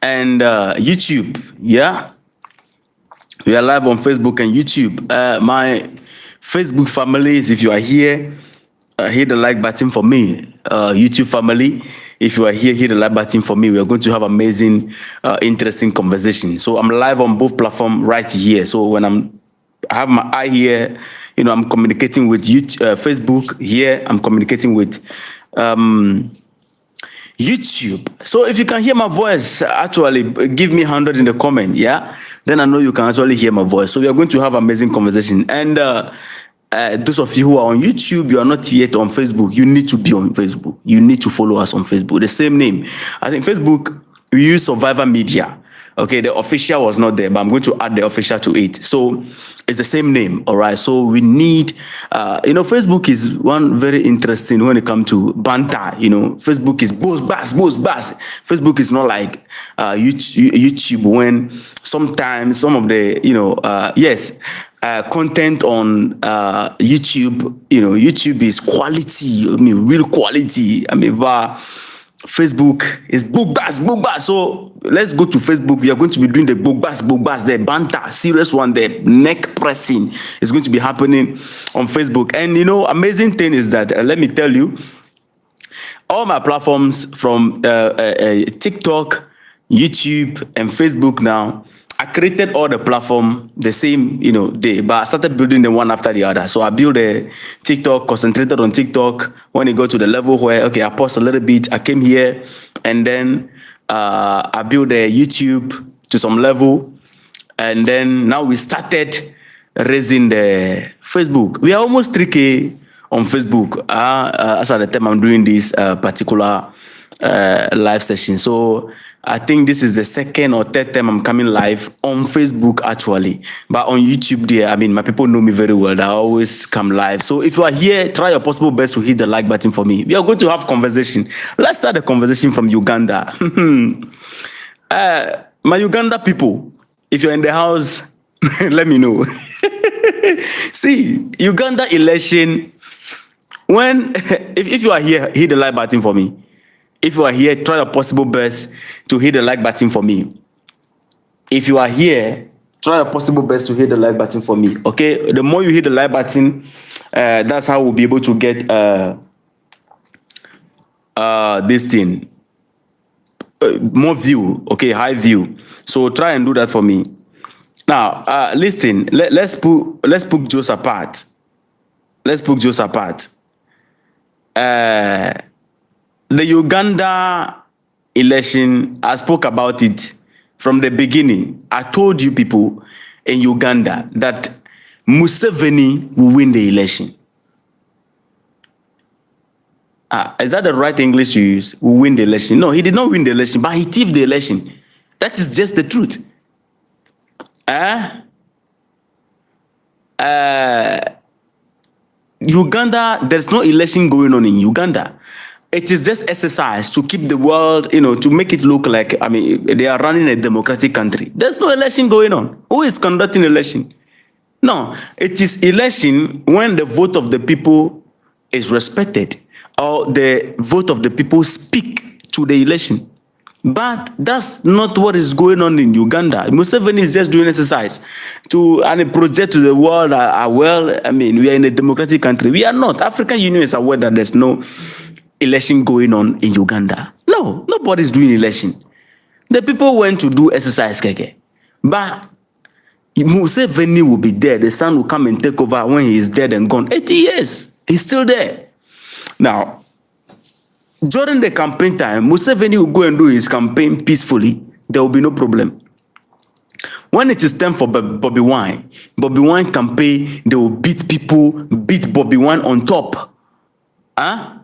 and YouTube. Yeah, we are live on Facebook and YouTube. My Facebook families, if you are here, hit the like button for me. YouTube family, if you are here, hit the like button for me. We are going to have amazing, interesting conversation. So I'm live on both platforms right here. So when I have my eye here, I'm communicating with YouTube, Facebook here. I'm communicating with YouTube. So if you can hear my voice, actually give me 100 in the comment, yeah? Then I know you can actually hear my voice. So we are going to have amazing conversation. And those of you who are on YouTube, you are not yet on Facebook. You need to be on Facebook. You need to follow us on Facebook. The same name. I think Facebook, we use Survivor Media. Okay, the official was not there, but I'm going to add the official to it. So it's the same name, all right? So we need, Facebook is one very interesting when it comes to banter, Facebook is boss. Facebook is not like YouTube when sometimes some of the, content on YouTube, YouTube is quality, real quality. Facebook is book bass. So let's go to Facebook. We are going to be doing the book bass, the banter, serious one, the neck pressing is going to be happening on Facebook. And amazing thing is that, let me tell you, all my platforms from TikTok, YouTube, and Facebook now, I created all the platform the same, day, but I started building them one after the other. So I built a TikTok, concentrated on TikTok. When it got to the level where, okay, I paused a little bit, I came here, and then I built a YouTube to some level. And then now we started raising the Facebook. We are almost 3K on Facebook as at the time I'm doing this particular live session. So I think this is the second or third time I'm coming live on Facebook, actually. But on YouTube there, my people know me very well. I always come live. So if you are here, try your possible best to hit the like button for me. We are going to have conversation. Let's start the conversation from Uganda. My Uganda people, if you're in the house, let me know. See, Uganda election, if you are here, hit the like button for me. If you are here, try your possible best to hit the like button for me. If you are here, try your possible best to hit the like button for me. Okay? The more you hit the like button, that's how we'll be able to get this thing. More view. Okay, high view. So try and do that for me. Now, listen, let's put Joe's apart. Let's put Joe's apart. The Uganda election, I spoke about it from the beginning. I told you people in Uganda that Museveni will win the election. Is that the right English to use? Will win the election? No, he did not win the election, but he thieved the election. That is just the truth. Uganda, there's no election going on in Uganda. It is just exercise to keep the world, to make it look like, they are running a democratic country. There's no election going on. Who is conducting election? No, it is election when the vote of the people is respected or the vote of the people speak to the election. But that's not what is going on in Uganda. Museveni is just doing exercise and project to the world. We are in a democratic country. We are not. African Union is aware that there's no election going on in Uganda. No, nobody's doing election. The people went to do exercise, keke. But Museveni will be there. The son will come and take over when he is dead and gone. 80 years, he's still there. Now, during the campaign time, Museveni will go and do his campaign peacefully. There will be no problem. When it is time for Bobi Wine campaign, they will beat people, beat Bobi Wine on top.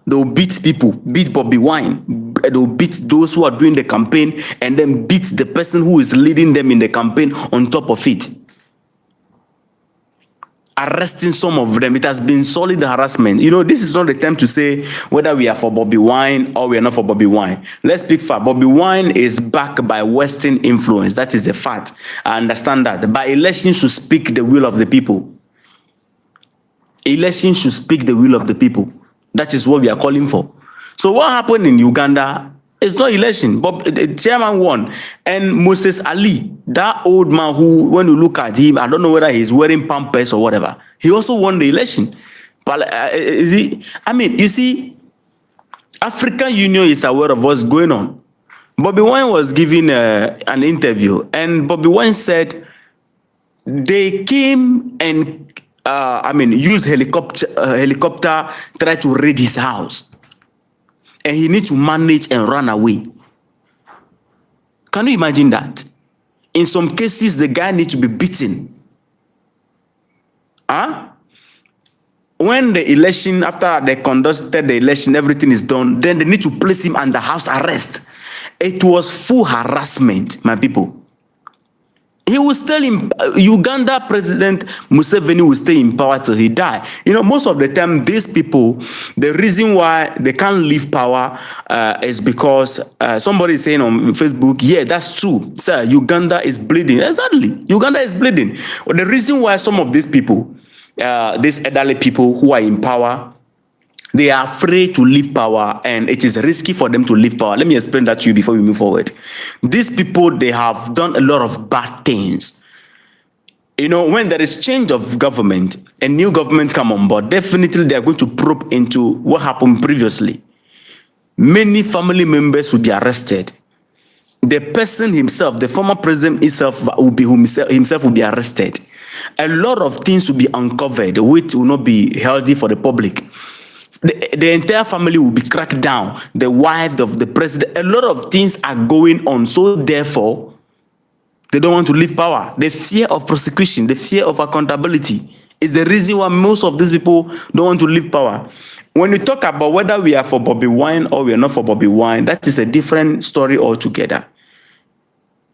They will beat people, beat Bobi Wine. They will beat those who are doing the campaign and then beat the person who is leading them in the campaign on top of it. Arresting some of them. It has been solid harassment. This is not the time to say whether we are for Bobi Wine or we are not for Bobi Wine. Let's speak fact. Bobi Wine is backed by Western influence. That is a fact. I understand that. But elections should speak the will of the people. Elections should speak the will of the people. That is what we are calling for. So what happened in Uganda It's not election, but the chairman won. And Moses Ali, that old man who, when you look at him, I don't know whether he's wearing pampers or whatever, he also won the election. But I mean, you see, African Union is aware of what's going on. Bobi Wine was giving an interview, and Bobi Wine said they came and used helicopter, try to raid his house, and he need to manage and run away. Can you imagine that? In some cases, the guy needs to be beaten. Huh? When the election, after they conducted the election, everything is done, then they need to place him under house arrest. It was full harassment, my people. He will stay in Uganda President Museveni will stay in power till he die. You know, most of the time, these people, the reason why they can't leave power is because somebody is saying on Facebook, yeah, that's true, sir, Uganda is bleeding. Exactly, Uganda is bleeding. But the reason why some of these people, these elderly people who are in power, they are afraid to leave power, and it is risky for them to leave power. Let me explain that to you before we move forward. These people, they have done a lot of bad things. You know, when there is change of government, a new government come on board, definitely they are going to probe into what happened previously. Many family members will be arrested. The person himself, the former president himself will be arrested. A lot of things will be uncovered, which will not be healthy for the public. The entire family will be cracked down. The wife of the president. A lot of things are going on. So therefore, they don't want to leave power. The fear of prosecution, the fear of accountability is the reason why most of these people don't want to leave power. When you talk about whether we are for Bobi Wine or we are not for Bobi Wine, that is a different story altogether.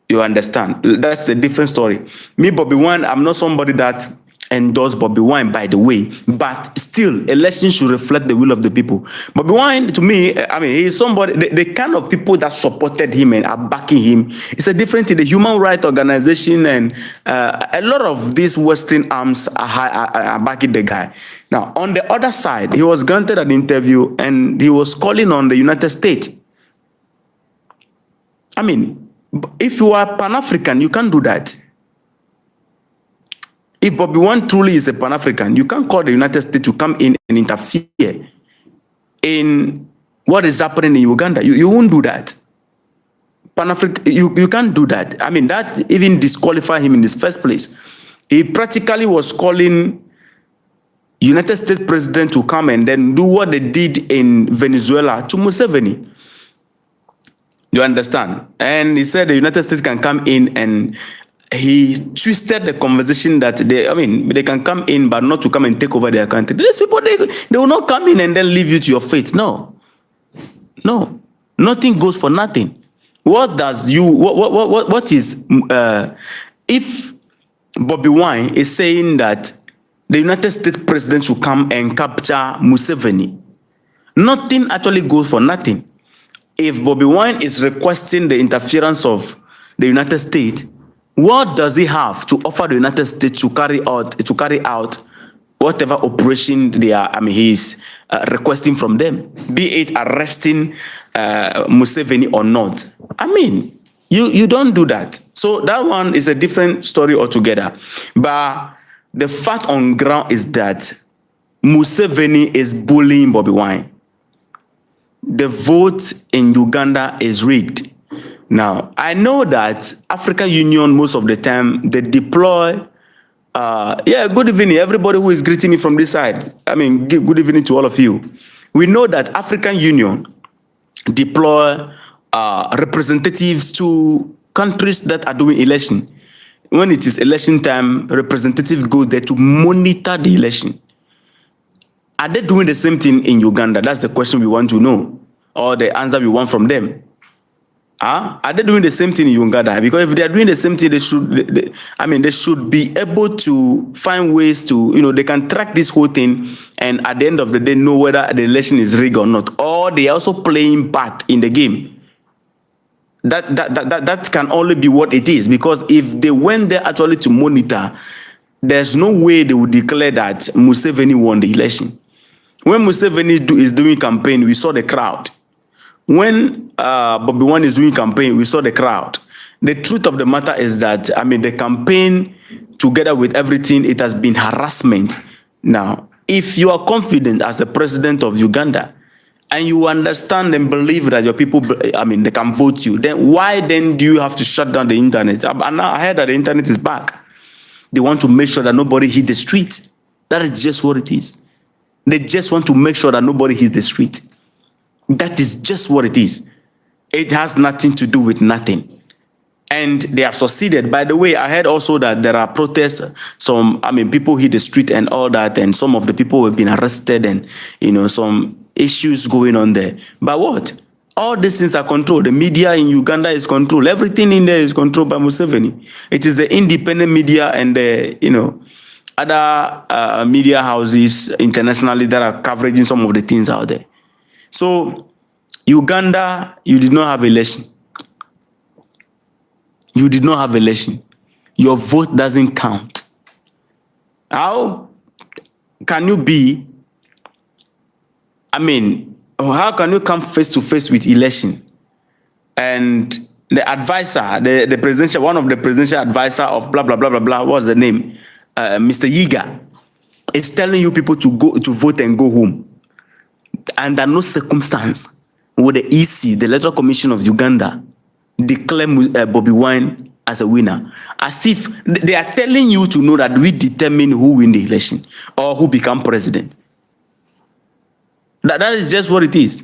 You understand? That's a different story. Me, Bobi Wine, I'm not somebody that endorse Bobi Wine, by the way, but still, elections should reflect the will of the people. Bobi Wine, to me, I mean, he's somebody, the kind of people that supported him and are backing him. It's a different thing. The human rights organization and a lot of these Western arms are backing the guy. Now, on the other side, he was granted an interview and he was calling on the United States. I mean, if you are Pan-African, you can't do that. If Bobi Wine truly is a Pan-African, you can't call the United States to come in and interfere in what is happening in Uganda. You won't do that. Pan-African, you can't do that. I mean, that even disqualify him in the first place. He practically was calling United States president to come and then do what they did in Venezuela to Museveni. You understand? And he said the United States can come in, and he twisted the conversation that they can come in, but not to come and take over their country. These people, they will not come in and then leave you to your fate. No, nothing goes for nothing. What is if Bobi Wine is saying that the United States president should come and capture Museveni? Nothing actually goes for nothing. If Bobi Wine is requesting the interference of the United States, what does he have to offer the United States to carry out whatever operation he's requesting from them, be it arresting Museveni or not? I mean, you don't do that. So that one is a different story altogether. But the fact on ground is that Museveni is bullying Bobi Wine. The vote in Uganda is rigged. Now, I know that African Union, most of the time, they deploy, good evening, everybody who is greeting me from this side. I mean, good evening to all of you. We know that African Union deploy representatives to countries that are doing election. When it is election time, representatives go there to monitor the election. Are they doing the same thing in Uganda? That's the question we want to know, or the answer we want from them. Are they doing the same thing in Uganda? Because if they are doing the same thing, they should be able to find ways to, they can track this whole thing, and at the end of the day, know whether the election is rigged or not, or they are also playing part in the game. That can only be what it is, because if they went there actually to monitor, there's no way they would declare that Museveni won the election. When Museveni is doing campaign, we saw the crowd. When Bobi Wine is doing campaign, we saw the crowd. The truth of the matter is that, I mean, the campaign, together with everything, it has been harassment. Now, if you are confident as a president of Uganda, and you understand and believe that your people, I mean, they can vote you, then why then do you have to shut down the internet? And now I heard that the internet is back. They want to make sure that nobody hit the street. That is just what it is. They just want to make sure that nobody hits the street. That is just what it is. It has nothing to do with nothing. And they have succeeded. By the way, I heard also that there are protests. Some, I mean, people hit the street and all that, and some of the people have been arrested, and, you know, some issues going on there. But what? All these things are controlled. The media in Uganda is controlled. Everything in there is controlled by Museveni. It is the independent media and the, you know, other media houses internationally that are covering some of the things out there. So, Uganda, you did not have election. You did not have election. Your vote doesn't count. How can you be, I mean, how can you come face to face with election? And the advisor, the presidential, one of the presidential advisor of blah, blah, blah, blah, blah, what's the name? Mr. Yiga is telling you people to go to vote and go home. Under no circumstance would the EC, the Electoral Commission of Uganda, declare Bobi Wine as a winner. As if they are telling you to know that we determine who win the election or who become president. That is just what it is.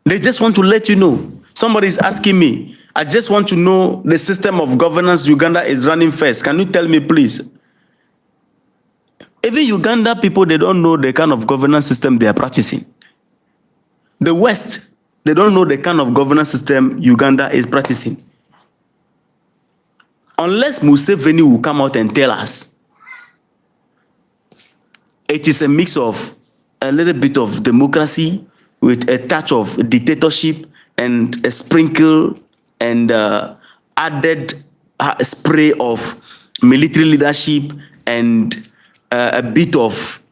They just want to let you know. Somebody is asking me, I just want to know the system of governance Uganda is running first. Can you tell me, please? Even Uganda people, they don't know the kind of governance system they are practicing. The West, they don't know the kind of governance system Uganda is practicing. Unless Museveni will come out and tell us, it is a mix of a little bit of democracy with a touch of dictatorship and a sprinkle and added spray of military leadership and a bit of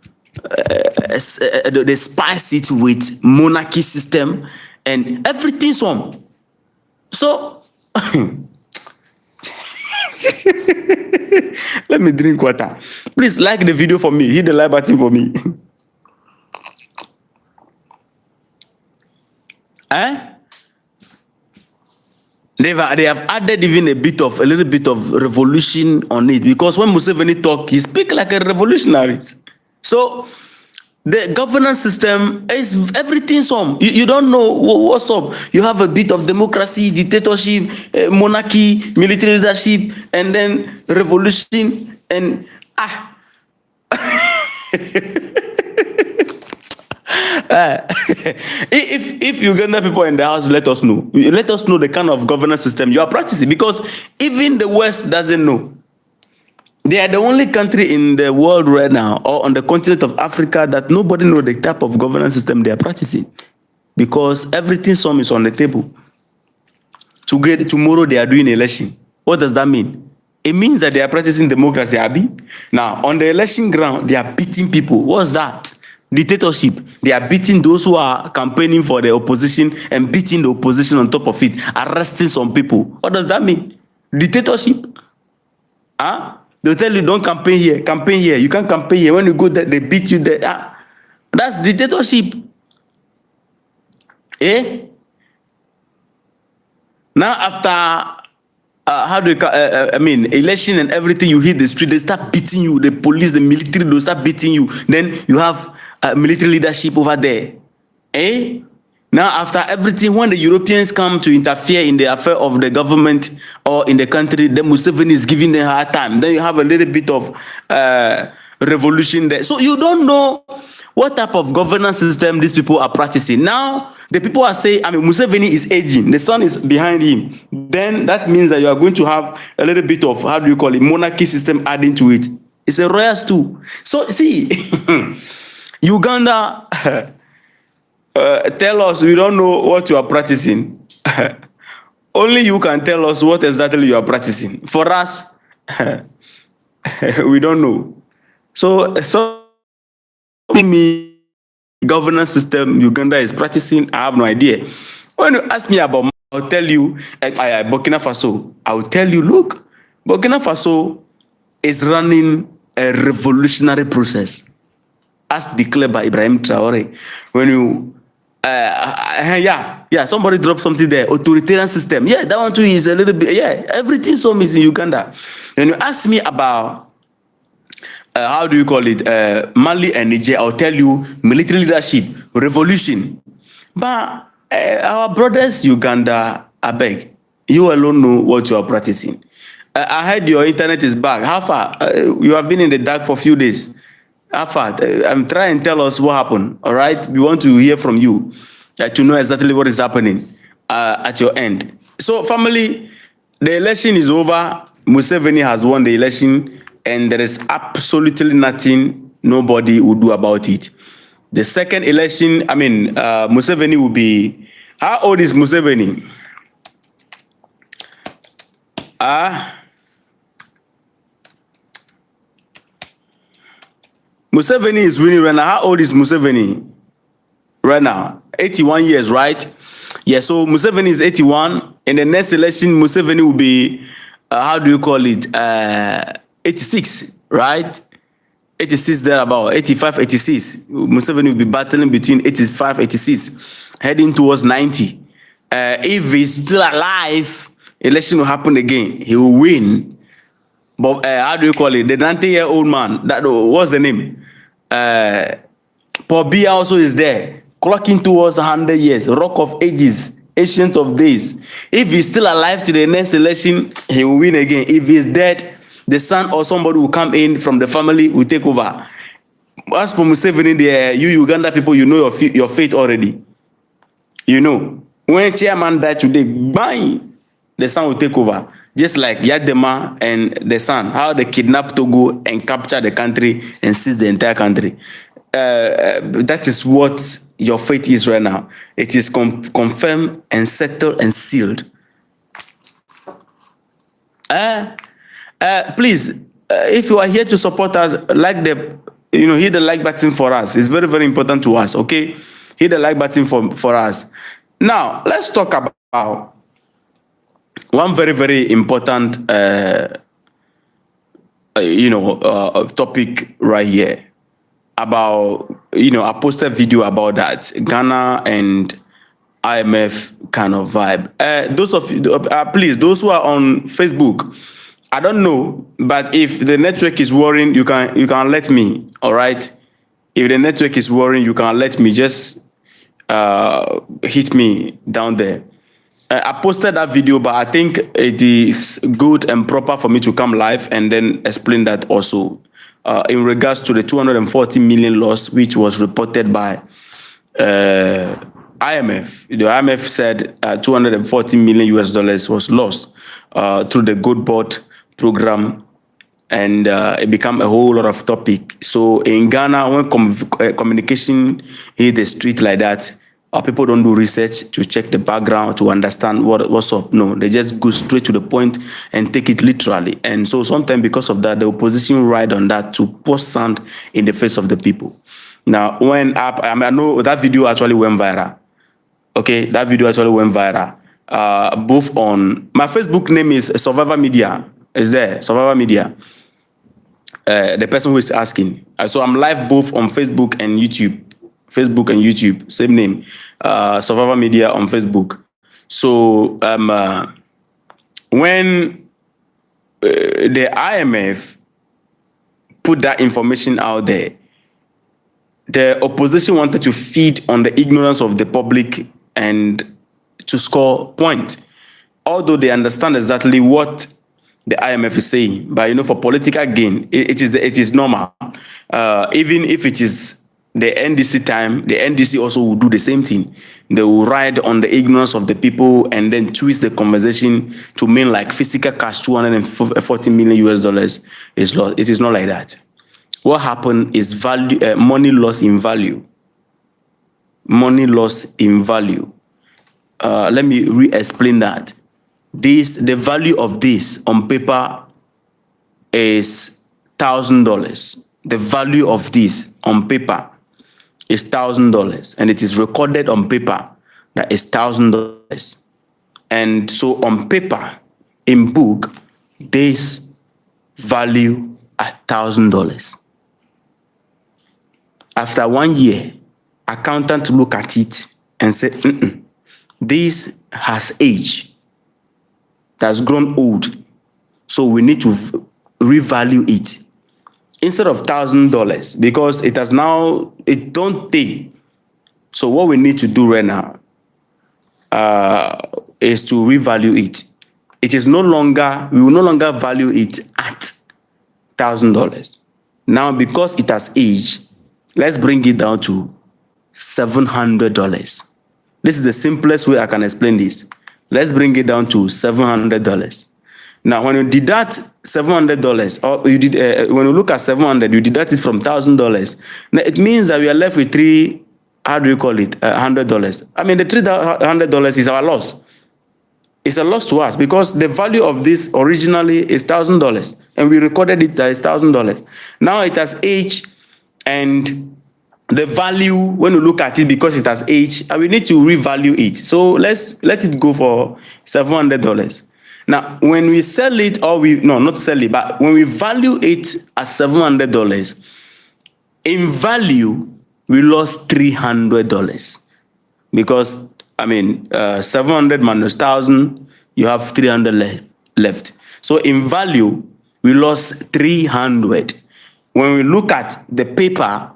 they spice it with monarchy system and everything. So let me drink water. Please like the video for me. Hit the like button for me. They have added even a little bit of revolution on it, because when Museveni talk, he speak like a revolutionary. So the governance system is everything. You don't know what's up. You have a bit of democracy, dictatorship, monarchy, military leadership, and then revolution and if Uganda people in the house, let us know. Let us know the kind of governance system you are practicing, because even the West doesn't know. They are the only country in the world right now, or on the continent of Africa, that nobody knows the type of governance system they are practicing, because everything is on the table. Tomorrow they are doing election. What does that mean? It means that they are practicing democracy, Abi. Now, on the election ground, they are beating people. What's that? Dictatorship. They are beating those who are campaigning for the opposition and beating the opposition on top of it, arresting some people. What does that mean? Dictatorship. They'll tell you, don't campaign here, campaign here. You can't campaign here. When you go there, they beat you there. That's dictatorship. Now, after election and everything, you hit the street, they start beating you. The police, the military, they'll start beating you. Then you have military leadership over there. Now, after everything, when the Europeans come to interfere in the affair of the government or in the country, then Museveni is giving them a hard time. Then you have a little bit of revolution there. So you don't know what type of governance system these people are practicing. Now, the people are saying, Museveni is aging. The son is behind him. Then that means that you are going to have a little bit of, monarchy system adding to it. It's a royal stew. So, see, Uganda... tell us, we don't know what you are practicing. Only you can tell us what exactly you are practicing. For us, we don't know. So me governance system Uganda is practicing, I have no idea. When you ask me about, I'll tell you, Burkina Faso, I'll tell you, look, Burkina Faso is running a revolutionary process, as declared by Ibrahim Traore. When you, somebody dropped something there, authoritarian system. Yeah, that one too is a little bit, everything so is in Uganda. When you ask me about, how do you call it, Mali and Niger, I'll tell you military leadership, revolution. But our brothers, Uganda, I beg, you alone know what you are practicing. I heard your internet is back. How far? You have been in the dark for a few days. How far? I'm trying to tell us what happened. All right, we want to hear from you to know exactly what is happening at your end. So, family, the election is over. Museveni has won the election, and there is absolutely nothing nobody will do about it. The second election, Museveni will be. How old is Museveni? Museveni is winning right now. How old is Museveni right now? 81 years, right? Yeah, so Museveni is 81. In the next election, Museveni will be, how do you call it? 86, right? 86 thereabout, 85, 86. Museveni will be battling between 85, 86, heading towards 90. If he's still alive, election will happen again. He will win. But how do you call it? The 90-year-old man, what's the name? Bobi also is there, clocking towards 100 years, rock of ages, ancient of days. If he's still alive to the next election, he will win again. If he's dead, the son or somebody will come in from the family, will take over. As for Museveni, you Uganda people, you know your fate already. You know, when chairman died today, bang, the son will take over. Just like Yadema and the son, how they kidnapped Togo and captured the country and seized the entire country. That is what your fate is right now. It is confirmed and settled and sealed. Please, if you are here to support us, hit the like button for us. It's very, very important to us, okay? Hit the like button for us. Now, let's talk about one very, very important, topic right here about, I posted a video about that, Ghana and IMF kind of vibe. Those of you, please, those who are on Facebook, I don't know, but if the network is worrying, you can let me, all right? If the network is worrying, you can let me, just hit me down there. I posted that video, but I think it is good and proper for me to come live and then explain that also in regards to the 240 million loss, which was reported by IMF. The IMF said 240 million US dollars was lost through the Gold Board program, and it became a whole lot of topic. So in Ghana, when communication hit the street like that, people don't do research to check the background to understand what's up. No, they just go straight to the point and take it literally. And so sometimes because of that, the opposition ride on that to pour sand in the face of the people. Now, I know that video actually went viral. Okay, that video actually went viral. Both on my Facebook name is Survivor Media. Is there Survivor Media? The person who is asking. So I'm live both on Facebook and YouTube. Facebook and YouTube, same name, Survivor Media on Facebook. So when the IMF put that information out there, the opposition wanted to feed on the ignorance of the public and to score points, although they understand exactly what the IMF is saying. But for political gain, it is normal. Even if it is the NDC time, the NDC also will do the same thing. They will ride on the ignorance of the people and then twist the conversation to mean like physical cash, 240 million US dollars is lost. It is not like that. What happened is money loss in value. Money loss in value. Let me re-explain that. The value of this on paper is $1,000. The value of this on paper is $1,000, and it is recorded on paper that is $1,000. And so on paper, in book, this value $1,000. After 1 year, accountant look at it and say, this has age, that's grown old, so we need to revalue it. Instead of $1,000, because it has now, it don't take. So what we need to do right now is to revalue it. It is no longer, we will no longer value it at $1,000. Now, because it has aged, let's bring it down to $700. This is the simplest way I can explain this. Let's bring it down to $700. Now, when you deduct $700, or you did, when you look at 700, you deduct it from $1,000. Now, it means that we are left with $100. I mean, the $300 is our loss. It's a loss to us because the value of this originally is $1,000, and we recorded it as $1,000. Now it has aged, and the value, when you look at it, because it has aged, we need to revalue it. So let's let it go for $700. Now, when we sell it, or not sell it, but when we value it as $700, in value, we lost $300. Because, 700 minus 1,000, you have 300 left. So in value, we lost 300. When we look at the paper,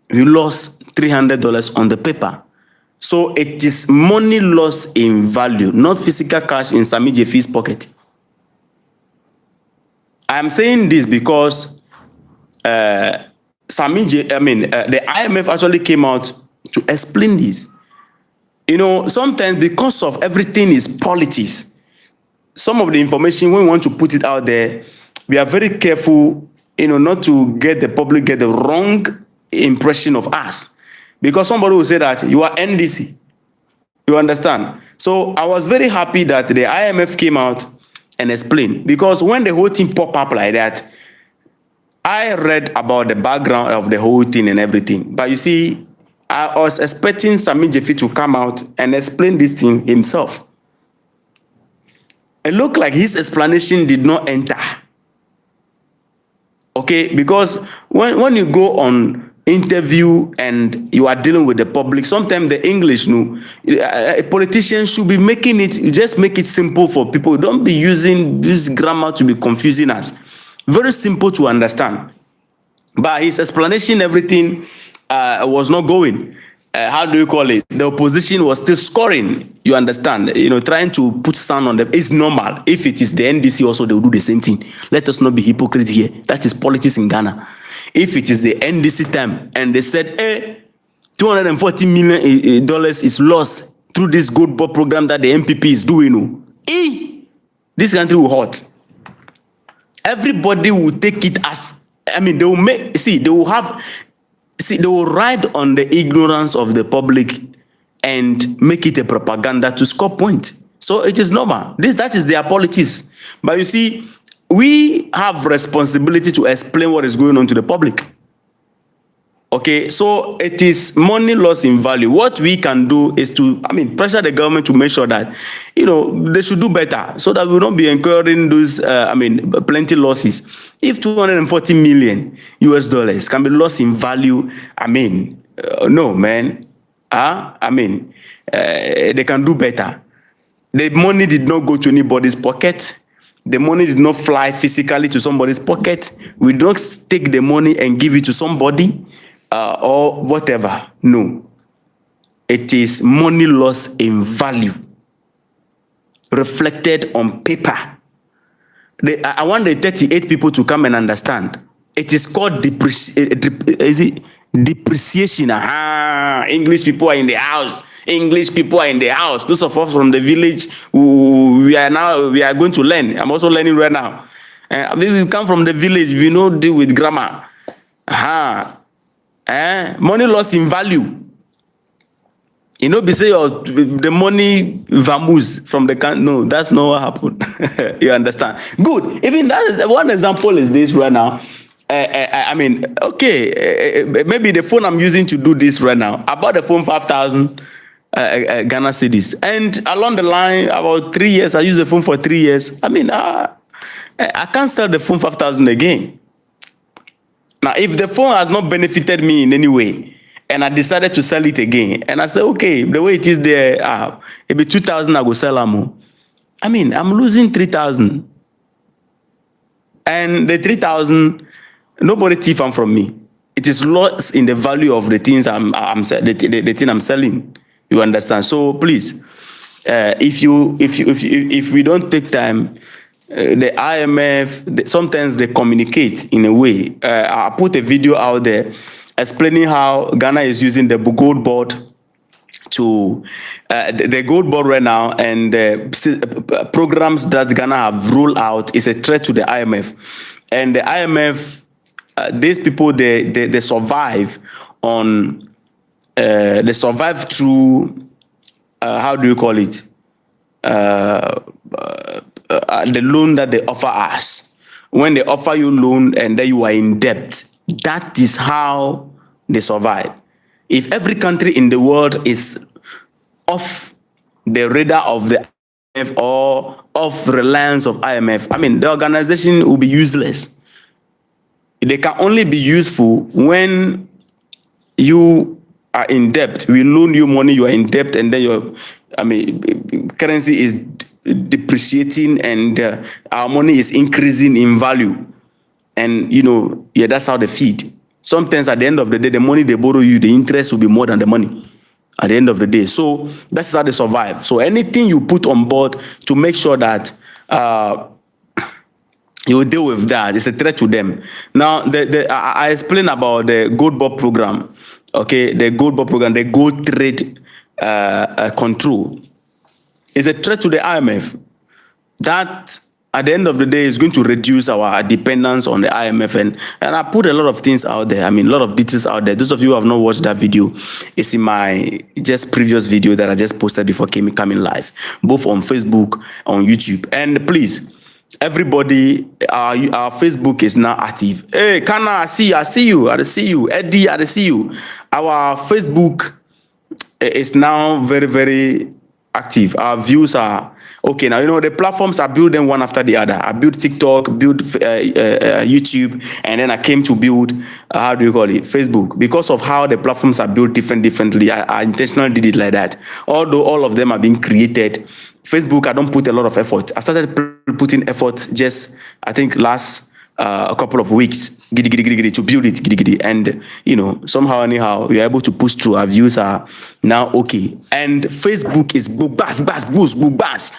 we lost $300 on the paper. So it is money lost in value, not physical cash in Sammy Jeffy's pocket. I am saying this because the IMF actually came out to explain this. Sometimes because of everything is politics, some of the information, when we want to put it out there, we are very careful, not to get the public get the wrong impression of us. Because somebody will say that you are NDC. You understand? So I was very happy that the IMF came out and explained. Because when the whole thing popped up like that, I read about the background of the whole thing and everything. But you see, I was expecting Sammy Jeffy to come out and explain this thing himself. It looked like his explanation did not enter. Okay, because when you go on interview and you are dealing with the public, sometimes the English, a politician should be making it, you just make it simple for people. Don't be using this grammar to be confusing us. Very simple to understand. But his explanation, everything was not going. How do you call it? The opposition was still scoring. You understand? Trying to put sound on them is normal. If it is the NDC also, they will do the same thing. Let us not be hypocrite here. That is politics in Ghana. If it is the NDC time and they said, $240 million is lost through this gold bond program that the MPP is doing, this country will hurt. Everybody will take it as, they will they will ride on the ignorance of the public and make it a propaganda to score points. So it is normal. That is their politics. But you see, we have responsibility to explain what is going on to the public. Okay, so it is money loss in value. What we can do is to, pressure the government to make sure that, they should do better so that we will not be incurring those, plenty losses. If $240 million US can be lost in value, no, man. They can do better. The money did not go to anybody's pocket. The money did not fly physically to somebody's pocket. We don't take the money and give it to somebody. Or whatever. No. It is money loss in value reflected on paper. I want the 38 people to come and understand. It is called depreciation. English people are in the house. English people are in the house. Those of us from the village, we are going to learn. I'm also learning right now. We come from the village. We know deal with grammar. Money lost in value. Be say the money vamoose from the country. No, that's not what happened. You understand? Good. Even that one example is this right now. I mean, okay, maybe the phone I'm using to do this right now, I bought the phone 5,000 Ghana cedis. And along the line, about 3 years, I used the phone for 3 years. I mean, I can't sell the phone 5,000 again. Now, if the phone has not benefited me in any way, and I decided to sell it again, and I said, okay, the way it is there, it be 2,000, I go sell them. I mean, I'm losing 3,000. And the 3,000, nobody thief them from me. It is lost in the value of the things the thing I'm selling. You understand? So please, if we don't take time, the IMF sometimes they communicate in a way. I put a video out there explaining how Ghana is using the gold board to the gold board right now, and the programs that Ghana have rolled out is a threat to the IMF. And the IMF, these people, they survive on, they survive through, how do you call it? The loan that they offer us. When they offer you loan and then you are in debt, that is how they survive. If every country in the world is off the radar of the IMF or off reliance of IMF, I mean, the organization will be useless. They can only be useful when you are in debt. We loan you money, you are in debt, and then your, I mean, currency is depreciating, and our money is increasing in value. And, you know, yeah, that's how they feed. Sometimes at the end of the day, the money they borrow you, the interest will be more than the money at the end of the day. So that's how they survive. So anything you put on board to make sure that you deal with that, it's a threat to them. Now, I explained about the gold board program. Okay, the gold board program, the gold trade control is a threat to the IMF. That at the end of the day is going to reduce our dependence on the IMF. And I put a lot of things out there. I mean, a lot of details out there. Those of you who have not watched that video, it's in my just previous video that I just posted before coming live, both on Facebook, on YouTube. And please, everybody, our Facebook is now active. Hey, Kana, I see you. Eddie, I see you. Our Facebook is now very, very active. Our views are okay. Now, you know, the platforms are building one after the other. I built TikTok, built YouTube, and then I came to build, how do you call it, Facebook. Because of how the platforms are built differently, I intentionally did it like that. Although all of them are being created, Facebook, I don't put a lot of effort. I started putting effort just, I think, last a couple of weeks to build it. And, you know, somehow, anyhow, we are able to push through. Our views are now okay. And Facebook is boost.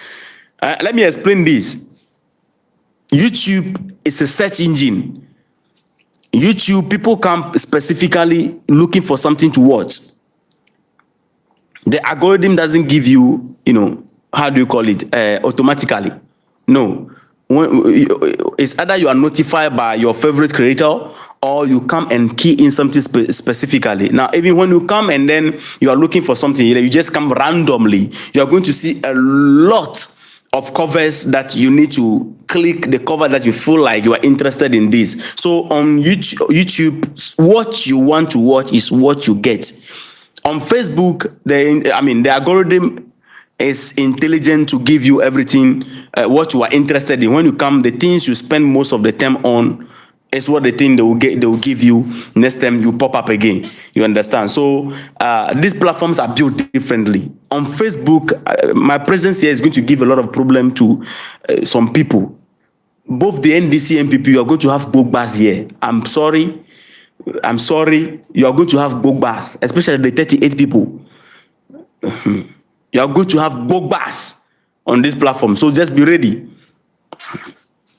Let me explain this. YouTube is a search engine. YouTube, people come specifically looking for something to watch. The algorithm doesn't give you, you know, how do you call it, automatically. No. It's either you are notified by your favorite creator or you come and key in something specifically. Now, even when you come and then you are looking for something, you just come randomly, you are going to see a lot of covers that you need to click the cover that you feel like you are interested in this. So on YouTube, what you want to watch is what you get. On Facebook, the algorithm is intelligent to give you everything, what you are interested in. When you come, the things you spend most of the time on is what the thing they will give you next time you pop up again. You understand? So these platforms are built differently. On Facebook, my presence here is going to give a lot of problem to some people. Both the NDC and MPP, you are going to have bogbas here. I'm sorry, you are going to have bogbas, especially the 38 people. You are going to have bogbas on this platform, so just be ready.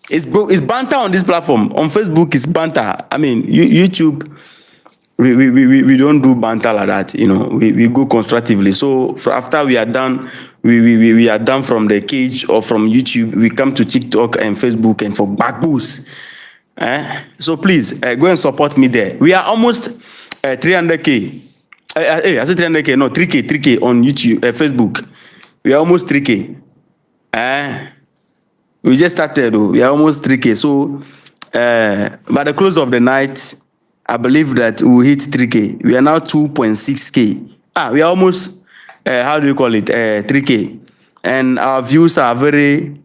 It's banter on this platform. On Facebook, it's banter. I mean, YouTube, we don't do banter like that. You know, we go constructively. So after we are done, we are done from the cage or from YouTube. We come to TikTok and Facebook and for backboost. So please go and support me there. We are almost 300K. I said 300K, no, 3K on YouTube, Facebook. We are almost 3K. We just started, we are almost 3K. So By the close of the night, I believe that we'll hit 3K. We are now 2.6K. We are almost, how do you call it, 3K. And our views are very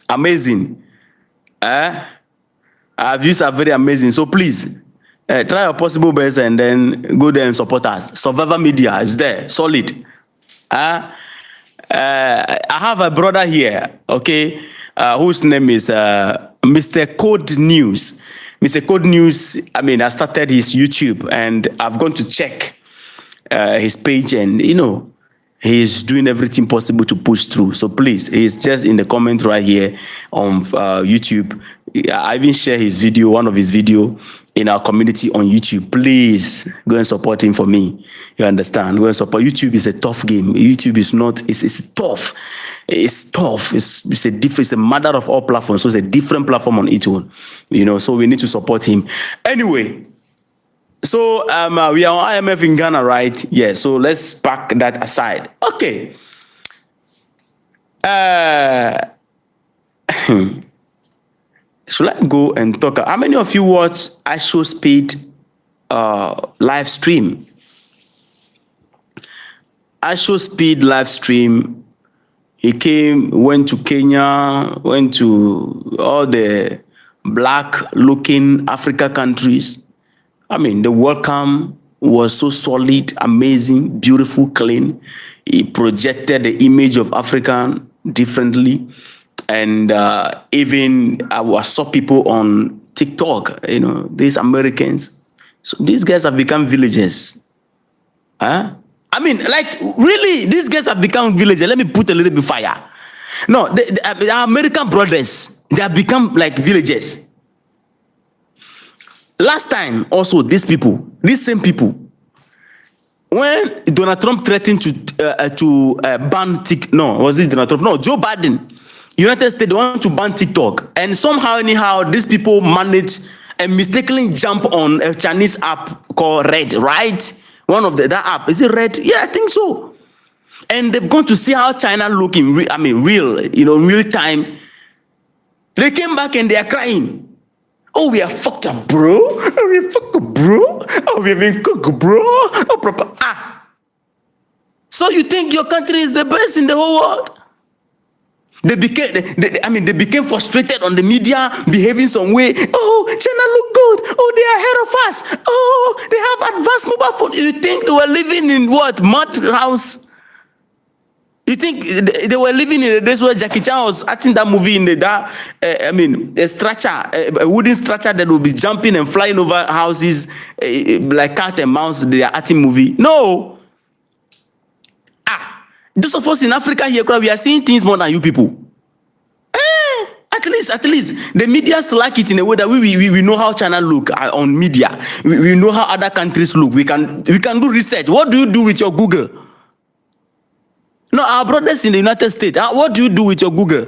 amazing. Our views are very amazing. So please, try your possible best and then go there and support us. Survivor Media is there, solid. I have a brother here, okay, whose name is Mr. Code News. Mr. Code News, I started his YouTube and I've gone to check his page and, he's doing everything possible to push through. So please, he's just in the comment right here on YouTube. I even share his video, one of his video in our community on YouTube. Please go and support him for me. You understand? Go and support. YouTube is a tough game. YouTube is not, it's tough. It's tough. It's a matter of all platforms. So it's a different platform on each one. So we need to support him. Anyway, so we are on IMF in Ghana, right? Yeah, so let's pack that aside. Okay. Should I go and talk? How many of you watch IShowSpeed live stream? IShowSpeed live stream. He went to Kenya, went to all the black-looking Africa countries. The welcome was so solid, amazing, beautiful, clean. He projected the image of Africa differently. And even I saw people on TikTok, these Americans. So these guys have become villagers. Really, these guys have become villagers. Let me put a little bit fire. No, the American brothers, they have become like villagers. Last time, also, these same people, when Donald Trump threatened to ban TikTok, Joe Biden, United States, they want to ban TikTok. And somehow, anyhow, these people manage and mistakenly jump on a Chinese app called Red, right? One of that app. Is it Red? Yeah, I think so. And they've gone to see how China look in real time. They came back and they are crying. Oh, we are fucked up, bro. Oh, we are fucked up, bro. Oh, we have been cooked, bro. Oh, proper. So you think your country is the best in the whole world? They became frustrated on the media, behaving some way. Oh, China look good. Oh, they are ahead of us. Oh, they have advanced mobile phone. You think they were living in what? Mud house? You think they were living in the days where Jackie Chan was acting that movie in a stretcher, a wooden stretcher that would be jumping and flying over houses like cat and mouse, they are acting movie? No. Those of us in Africa here, we are seeing things more than you people. At least the media like it in a way that we know how China look on media. We know how other countries look. We can do research. What do you do with your Google? No, our brothers in the United States, what do you do with your Google?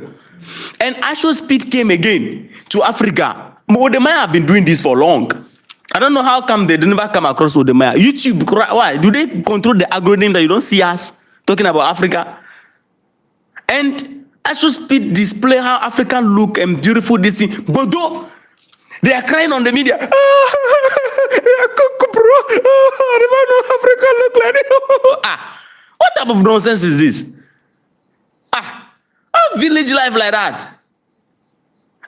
And IShowSpeed came again to Africa. Odemaya have been doing this for long. I don't know how come they never come across Odemaya. YouTube, why? Do they control the algorithm that you don't see us talking about Africa? And IShowSpeed display how Africa look and beautiful this thing. But though, they are crying on the media. Bro. I never know Africa look like this. What type of nonsense is this? A village life like that.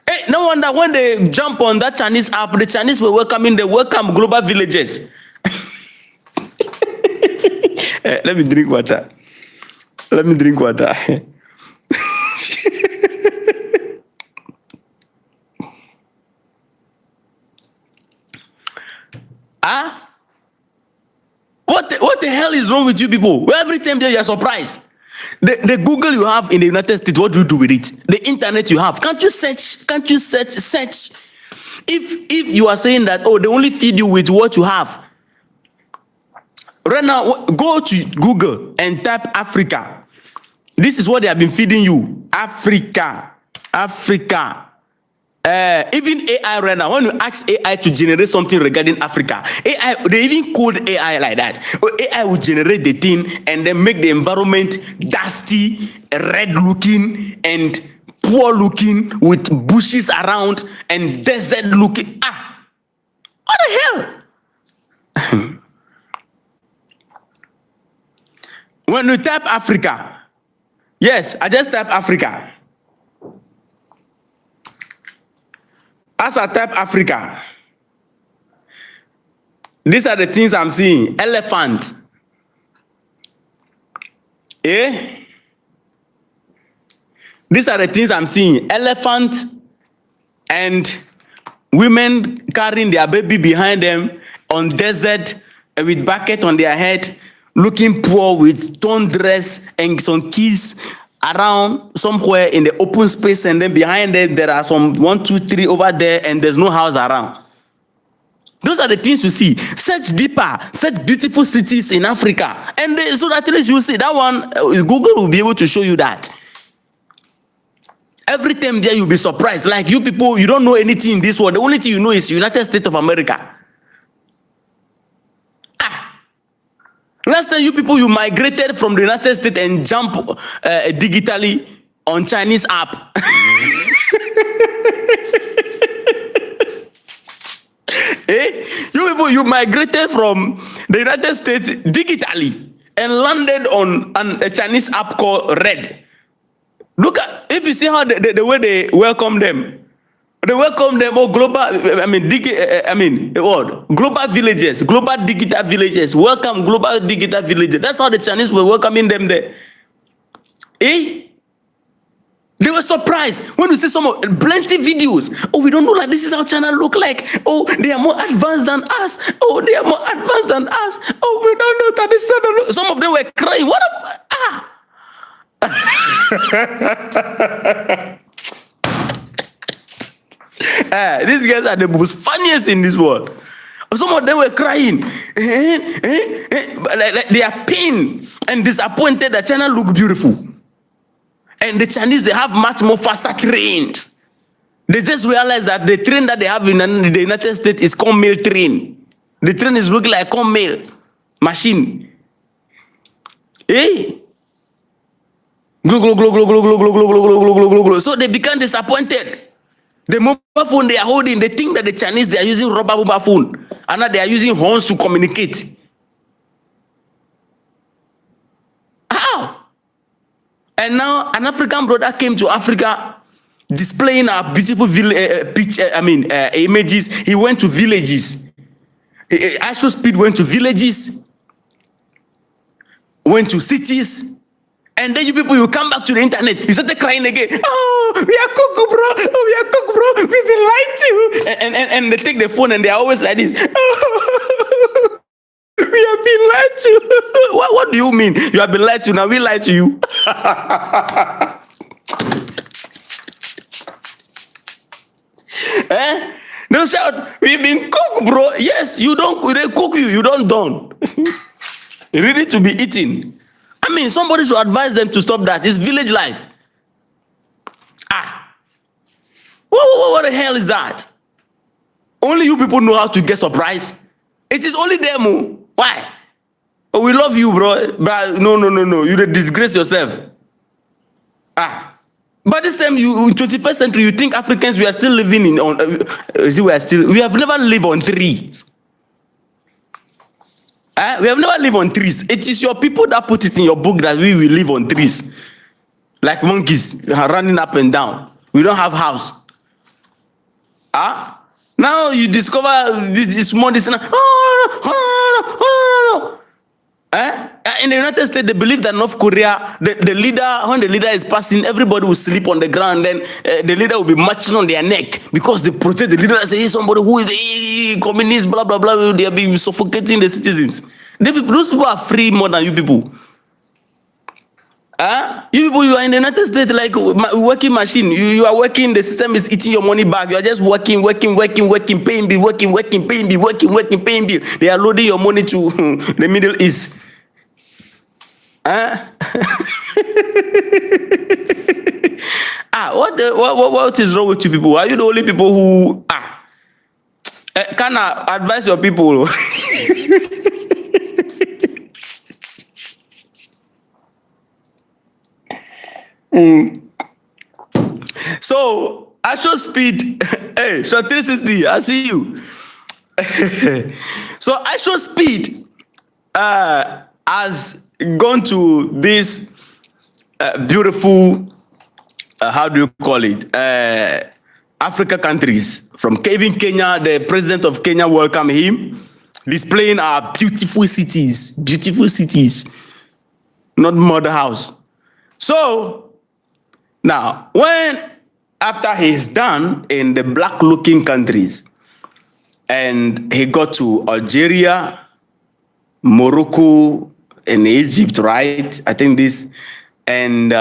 Hey, no wonder when they jump on that Chinese app, the Chinese were welcoming, they welcome global villages. Let me drink water. What the hell is wrong with you people? Every time you are surprised. The Google you have in the United States, what do you do with it? The internet you have, can't you search? If you are saying that, they only feed you with what you have. Right now, go to Google and type Africa. This is what they have been feeding you. Africa. Even AI right now, when you ask AI to generate something regarding Africa, AI, they even code AI like that. AI will generate the thing and then make the environment dusty, red looking, and poor looking with bushes around and desert looking. What the hell? When you type Africa, yes, I just type Africa. As I type Africa, these are the things I'm seeing. Elephant. These are the things I'm seeing. Elephant and women carrying their baby behind them on desert with bucket on their head, looking poor with torn dress and some kids around somewhere in the open space, and then behind it there are some 1, 2, 3 over there, and there's no house around. Those are the things you see. Search deeper, such beautiful cities in Africa, and so that at least you see that one. Google will be able to show you that. Every time there you'll be surprised. Like you people, you don't know anything in this world. The only thing you know is United States of America. Last time you people, you migrated from the United States and jump digitally on Chinese app. You people, you migrated from the United States digitally and landed on a Chinese app called Red. Look at, if you see how the way they welcome them. They welcome them all global, global villages, global digital villages. Welcome global digital villages. That's how the Chinese were welcoming them there. They were surprised when we see plenty videos. Oh, we don't know, like, this is how China look like. Oh, they are more advanced than us. Oh, they are more advanced than us. Oh, we don't know that this. Some of them were crying. What these guys are the most funniest in this world. Some of them were crying. Like they are pained and disappointed that China look beautiful. And the Chinese, they have much more faster trains. They just realized that the train that they have in the United States is called mail train. The train is looking like a mail machine. So they become disappointed. The mobile phone they are holding, they think that the Chinese, they are using rubber mobile phone, and now they are using horns to communicate. How? And now an African brother came to Africa, displaying our beautiful images. He went to villages. IShowSpeed went to villages, went to cities. And then you people, you come back to the internet, you started crying again. Oh, we are cuckoo, bro. Oh, we are cuckoo, bro. We've been lied to. And they take the phone and they are always like this. Oh, we have been lied to. What do you mean? You have been lied to. Now we lied to you. Don't shout, we've been cooked, bro. Yes, they cook you, you don't done. Ready to be eaten. I mean, somebody should advise them to stop that. It's village life. What the hell is that? Only you people know how to get surprised. It is only them. Why? Oh, we love you, bro. But no. You disgrace yourself. But this time, in 21st century, you think Africans, we are still living we have never lived on trees. We have never lived on trees. It is your people that put it in your book that we will live on trees. Like monkeys running up and down. We don't have house. Now you discover this small distance. In the United States, they believe that North Korea, the leader, when the leader is passing, everybody will sleep on the ground. Then the leader will be marching on their neck because they protect the leader. They say, somebody who is a communist, blah, blah, blah. They are being suffocating the citizens. Those people are free more than you people. You people, you are in the United States like working machine. You are working, the system is eating your money back. You are just working, paying bill, paying bill. They are loading your money to the Middle East. What is wrong with you people? Are you the only people who can I advise your people? So IShowSpeed, hey, so 360, I see you. So IShowSpeed has gone to this beautiful, how do you call it, Africa countries. From even Kenya, the president of Kenya welcomed him, displaying our beautiful cities, not mother house. So now, when after he's done in the black-looking countries, and he got to Algeria, Morocco, and Egypt, right? I think this, and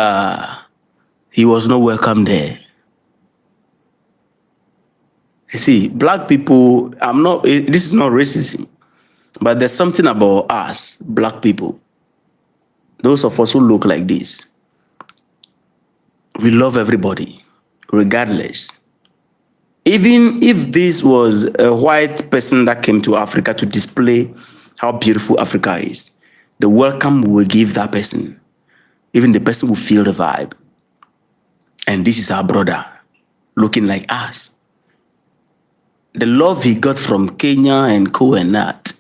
he was not welcome there. You see, black people, this is not racism, but there's something about us, black people, those of us who look like this. We love everybody, regardless. Even if this was a white person that came to Africa to display how beautiful Africa is, the welcome we will give that person. Even the person will feel the vibe. And this is our brother, looking like us. The love he got from Kenya and co and that,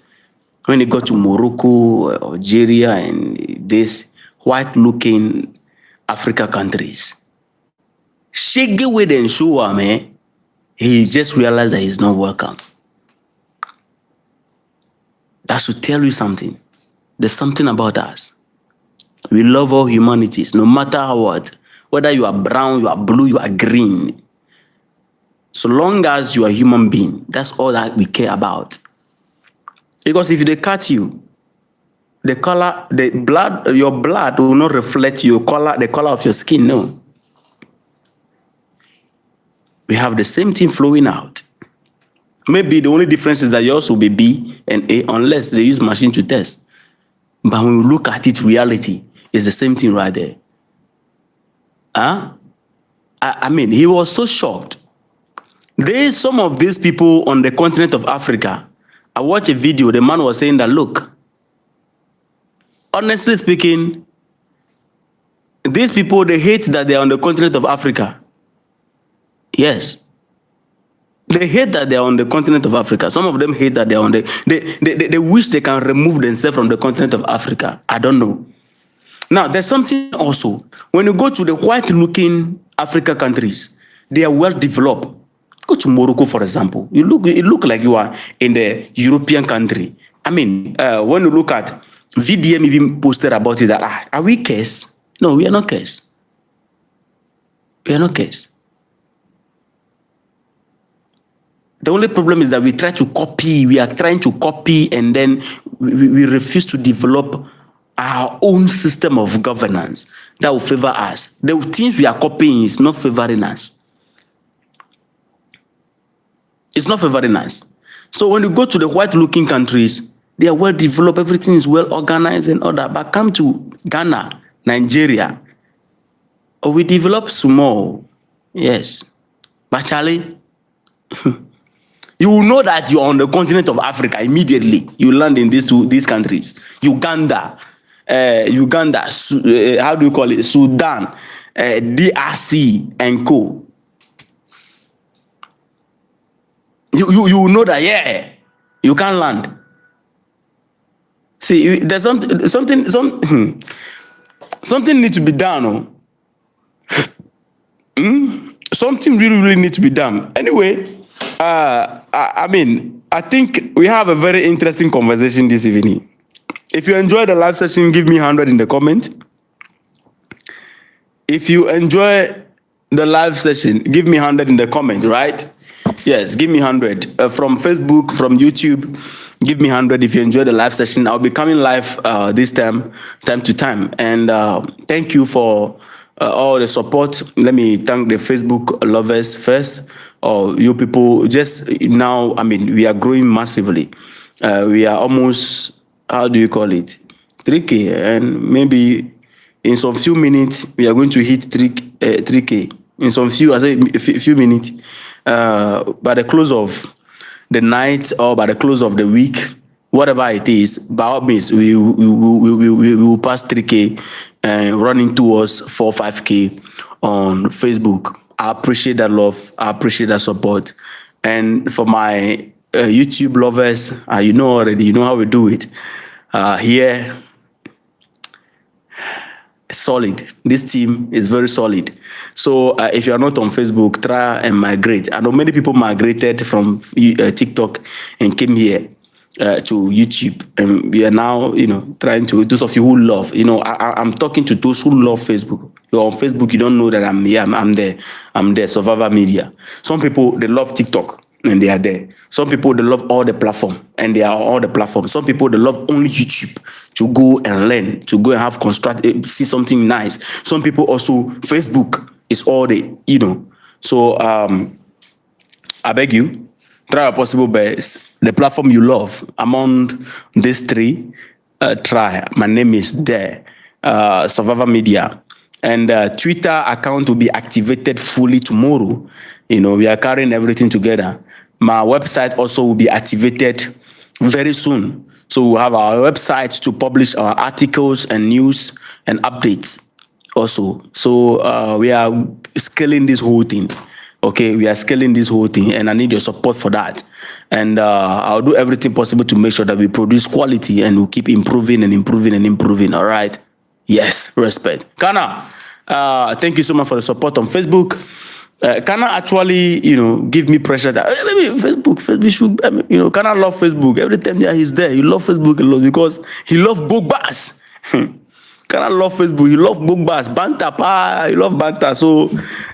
when he got to Morocco, Algeria, and this white-looking Africa countries, shake it with and show him, man. He just realized that he's not welcome. That should tell you something. There's something about us. We love all humanities, no matter what. Whether you are brown, you are blue, you are green. So long as you are a human being, that's all that we care about. Because if they cut you, the color, the blood, your blood will not reflect your color, the color of your skin, no. We have the same thing flowing out. Maybe the only difference is that yours will be B and A unless they use machine to test. But when we look at it, reality is the same thing right there. I mean, he was so shocked. There's some of these people on the continent of Africa. I watched a video, the man was saying that, look, honestly speaking, these people, they hate that they're on the continent of Africa. Yes. They hate that they're on the continent of Africa. Some of them hate that they're on they wish they can remove themselves from the continent of Africa. I don't know. Now, there's something also. When you go to the white-looking Africa countries, they are well-developed. Go to Morocco, for example. It look like you are in the European country. I mean, when you look at VDM even posted about it, that are we case? No, we are not case. We are not case. The only problem is that we try to copy, we are trying to copy, and then we refuse to develop our own system of governance that will favor us. The things we are copying is not favoring us. It's not favoring us. So when you go to the white-looking countries, they are well developed, everything is well organized and all that. But come to Ghana, Nigeria, we develop small, yes. But Charlie, you will know that you are on the continent of Africa immediately. You land in these countries. Uganda, how do you call it? Sudan, DRC, and co. You will know that, yeah, you can land. See, there's something needs to be done. Something really needs to be done. Anyway, I mean, I think we have a very interesting conversation this evening. If you enjoy the live session, give me 100 in the comment. If you enjoy the live session, give me 100 in the comment, right? Yes, give me 100. From Facebook, from YouTube, give me 100 if you enjoy the live session. I'll be coming live this time to time. And thank you for all the support. Let me thank the Facebook lovers first. You people, just now, I mean, we are growing massively. We are almost, how do you call it? 3K. And maybe in some few minutes, we are going to hit 3K. In some few minutes. By the close of the night or by the close of the week, whatever it is, by all means, we will pass 3K and running towards 4-5K on Facebook. I appreciate that love. I appreciate that support. And for my YouTube lovers, you know already, you know how we do it. Here, solid. This team is very solid. So if you are not on Facebook, try and migrate. I know many people migrated from TikTok and came here to YouTube, and we are now, trying to. Those of you who love, I'm talking to those who love Facebook. You're on Facebook, you don't know that I'm here. I'm there. I'm there. Survivor Media. Some people they love TikTok and they are there. Some people they love all the platform and they are on all the platforms. Some people they love only YouTube to go and learn, to go and have construct, see something nice. Some people also Facebook is all they. So I beg you, try your possible best. The platform you love among these three, try. My name is there, Survivor Media. And Twitter account will be activated fully tomorrow. We are carrying everything together. My website also will be activated very soon. So we'll have our website to publish our articles and news and updates also. So we are scaling this whole thing. Okay, we are scaling this whole thing, and I need your support for that. And I'll do everything possible to make sure that we produce quality and we keep improving and improving and improving. All right. Yes, respect. Kana, thank you so much for the support on Facebook. Kana actually, give me pressure that Facebook should, Kana love Facebook. Every time he's there, he love Facebook a lot because he love book bars. Kana love Facebook, he love book bars, banter, he love banter. So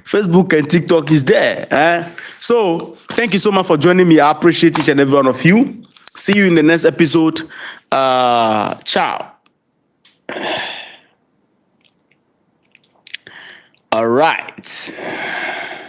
Facebook and TikTok is there. So thank you so much for joining me. I appreciate each and every one of you. See you in the next episode. Ciao. All right.